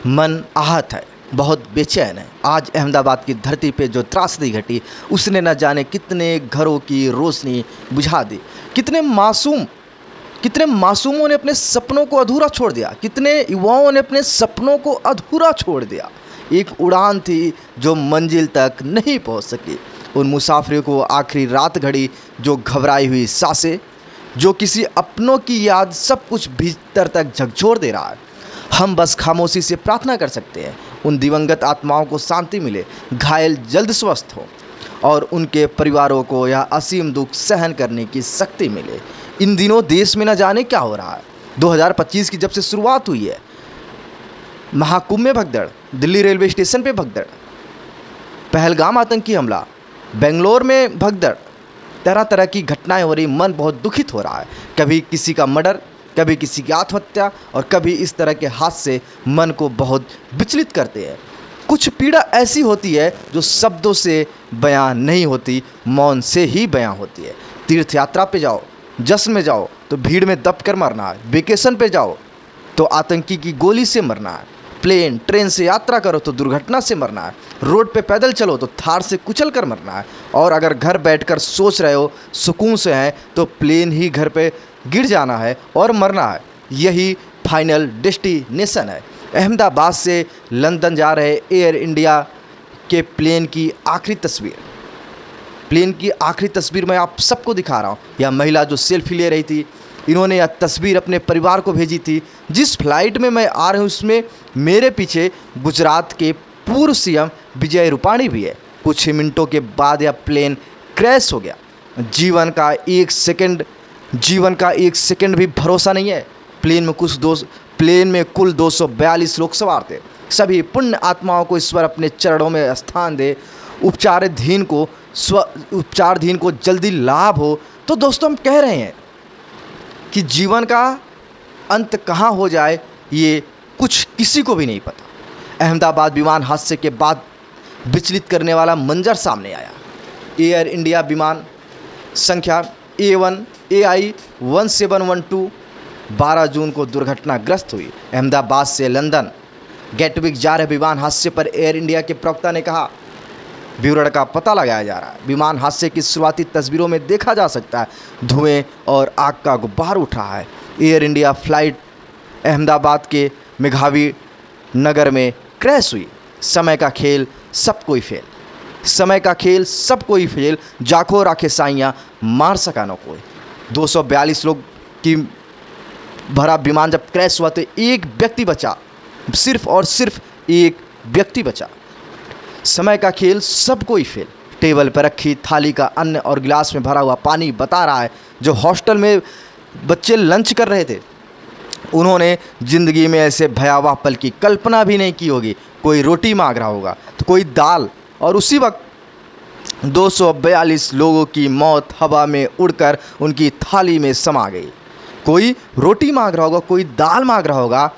मन आहत है, बहुत बेचैन है। आज अहमदाबाद की धरती पे जो त्रासदी घटी, उसने न जाने कितने घरों की रोशनी बुझा दी। कितने मासूमों ने अपने सपनों को अधूरा छोड़ दिया, कितने युवाओं ने अपने सपनों को अधूरा छोड़ दिया। एक उड़ान थी जो मंजिल तक नहीं पहुंच सकी। उन मुसाफिरों को आखिरी रात घड़ी, जो घबराई हुई सांसें, जो किसी अपनों की याद, सब कुछ भीतर तक झकझोर दे रहा है। हम बस खामोशी से प्रार्थना कर सकते हैं, उन दिवंगत आत्माओं को शांति मिले, घायल जल्द स्वस्थ हो और उनके परिवारों को यह असीम दुख सहन करने की शक्ति मिले। इन दिनों देश में न जाने क्या हो रहा है। 2025 की जब से शुरुआत हुई है, महाकुंभ में भगदड़, दिल्ली रेलवे स्टेशन पे भगदड़, पहलगाम आतंकी हमला, बेंगलोर में भगदड़, तरह तरह की घटनाएं हो रही। मन बहुत दुखित हो रहा है। कभी किसी का मर्डर, कभी किसी की आत्महत्या और कभी इस तरह के हादसे मन को बहुत विचलित करते हैं। कुछ पीड़ा ऐसी होती है जो शब्दों से बयां नहीं होती, मौन से ही बयां होती है। तीर्थ यात्रा पे जाओ, जश्न में जाओ तो भीड़ में दब कर मरना है। वेकेशन पे जाओ तो आतंकी की गोली से मरना है। प्लेन ट्रेन से यात्रा करो तो दुर्घटना से मरना है। रोड पे पैदल चलो तो थार से कुचल कर मरना है। और अगर घर बैठकर सोच रहे हो, सुकून से हैं, तो प्लेन ही घर पे गिर जाना है और मरना है। यही फाइनल डेस्टिनेशन है। अहमदाबाद से लंदन जा रहे एयर इंडिया के प्लेन की आखिरी तस्वीर मैं आप सबको दिखा रहा हूँ। यह महिला जो सेल्फी ले रही थी, इन्होंने यह तस्वीर अपने परिवार को भेजी थी। जिस फ्लाइट में मैं आ रहा हूँ उसमें मेरे पीछे गुजरात के पूर्व सीएम विजय रूपाणी भी है। कुछ ही मिनटों के बाद यह प्लेन क्रैश हो गया। जीवन का एक सेकंड भी भरोसा नहीं है। प्लेन में कुल 242 लोग सवार थे। सभी पुण्य आत्माओं को ईश्वर अपने चरणों में स्थान दे। उपचाराधीन को जल्दी लाभ हो। तो दोस्तों, हम कह रहे हैं कि जीवन का अंत कहाँ हो जाए ये कुछ किसी को भी नहीं पता। अहमदाबाद विमान हादसे के बाद विचलित करने वाला मंजर सामने आया। एयर इंडिया विमान संख्या A1AI 1712 12 जून को दुर्घटनाग्रस्त हुई। अहमदाबाद से लंदन गेटविक जा रहे विमान हादसे पर एयर इंडिया के प्रवक्ता ने कहा, विवरण का पता लगाया जा रहा है। विमान हादसे की शुरुआती तस्वीरों में देखा जा सकता है धुएं और आग का गुब्बार उठ रहा है। एयर इंडिया फ्लाइट अहमदाबाद के मेघावी नगर में क्रैश हुई। समय का खेल सब कोई फेल, जाखो राखे साइयाँ मार सका न कोई। 242 लोग की भरा विमान जब क्रैश हुआ तो एक व्यक्ति बचा, सिर्फ और सिर्फ एक व्यक्ति बचा। समय का खेल सब कोई फेल। टेबल पर रखी थाली का अन्न और गिलास में भरा हुआ पानी बता रहा है, जो हॉस्टल में बच्चे लंच कर रहे थे, उन्होंने ज़िंदगी में ऐसे भयावह पल की कल्पना भी नहीं की होगी। कोई रोटी मांग रहा होगा तो कोई दाल, और उसी वक्त 242 लोगों की मौत हवा में उड़कर उनकी थाली में समा गई। कोई रोटी मांग रहा होगा, कोई दाल मांग रहा होगा,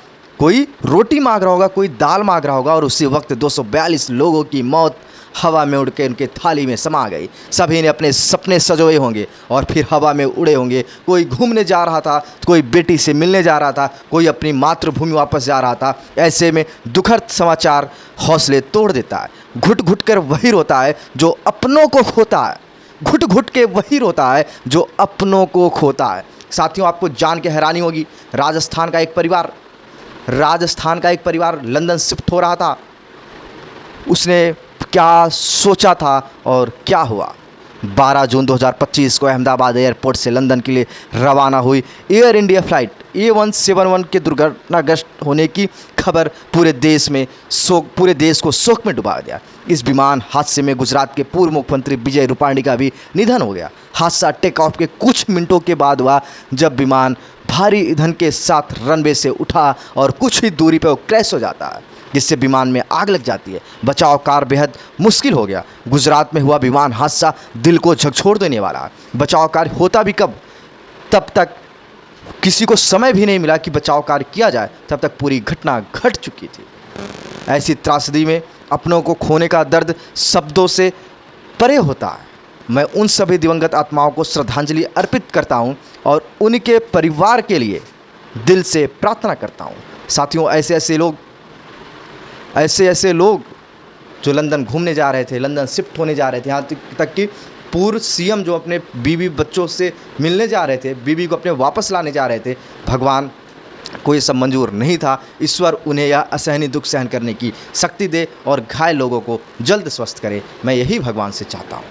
और उसी वक्त 242 लोगों की मौत हवा में उड़ के उनके थाली में समा गई। सभी ने अपने सपने सजोए होंगे और फिर हवा में उड़े होंगे। कोई घूमने जा रहा था, कोई बेटी से मिलने जा रहा था, कोई अपनी मातृभूमि वापस जा रहा था। ऐसे में दुखद समाचार हौसले तोड़ देता है। घुट घुट कर वही रोता है जो अपनों को खोता है। घुट घुट के वही रोता है जो अपनों को खोता है। साथियों, आपको जान के हैरानी होगी, राजस्थान का एक परिवार लंदन शिफ्ट हो रहा था। उसने क्या सोचा था और क्या हुआ। 12 जून 2025 को अहमदाबाद एयरपोर्ट से लंदन के लिए रवाना हुई एयर इंडिया फ्लाइट A171 के दुर्घटनाग्रस्त होने की खबर पूरे देश को शोक में डुबा दिया। इस विमान हादसे में गुजरात के पूर्व मुख्यमंत्री विजय रूपाणी का भी निधन हो गया। हादसा टेक ऑफ के कुछ मिनटों के बाद हुआ, जब विमान भारी ईंधन के साथ रनवे से उठा और कुछ ही दूरी पर वो क्रैश हो जाता है, जिससे विमान में आग लग जाती है। बचाव कार्य बेहद मुश्किल हो गया। गुजरात में हुआ विमान हादसा दिल को झकझोर देने वाला है। बचाव कार्य होता भी कब? तब तक किसी को समय भी नहीं मिला कि बचाव कार्य किया जाए, तब तक पूरी घटना घट चुकी थी। ऐसी त्रासदी में अपनों को खोने का दर्द शब्दों से परे होता है। मैं उन सभी दिवंगत आत्माओं को श्रद्धांजलि अर्पित करता हूं और उनके परिवार के लिए दिल से प्रार्थना करता हूं। साथियों, ऐसे लोग ऐसे ऐसे लोग जो लंदन घूमने जा रहे थे, लंदन शिफ्ट होने जा रहे थे, यहाँ तक कि पूर्व सीएम जो अपने बीवी बच्चों से मिलने जा रहे थे, बीवी को अपने वापस लाने जा रहे थे, भगवान को ये सब मंजूर नहीं था। ईश्वर उन्हें यह असहनीय दुख सहन करने की शक्ति दे और घायल लोगों को जल्द स्वस्थ करे। मैं यही भगवान से चाहता हूँ।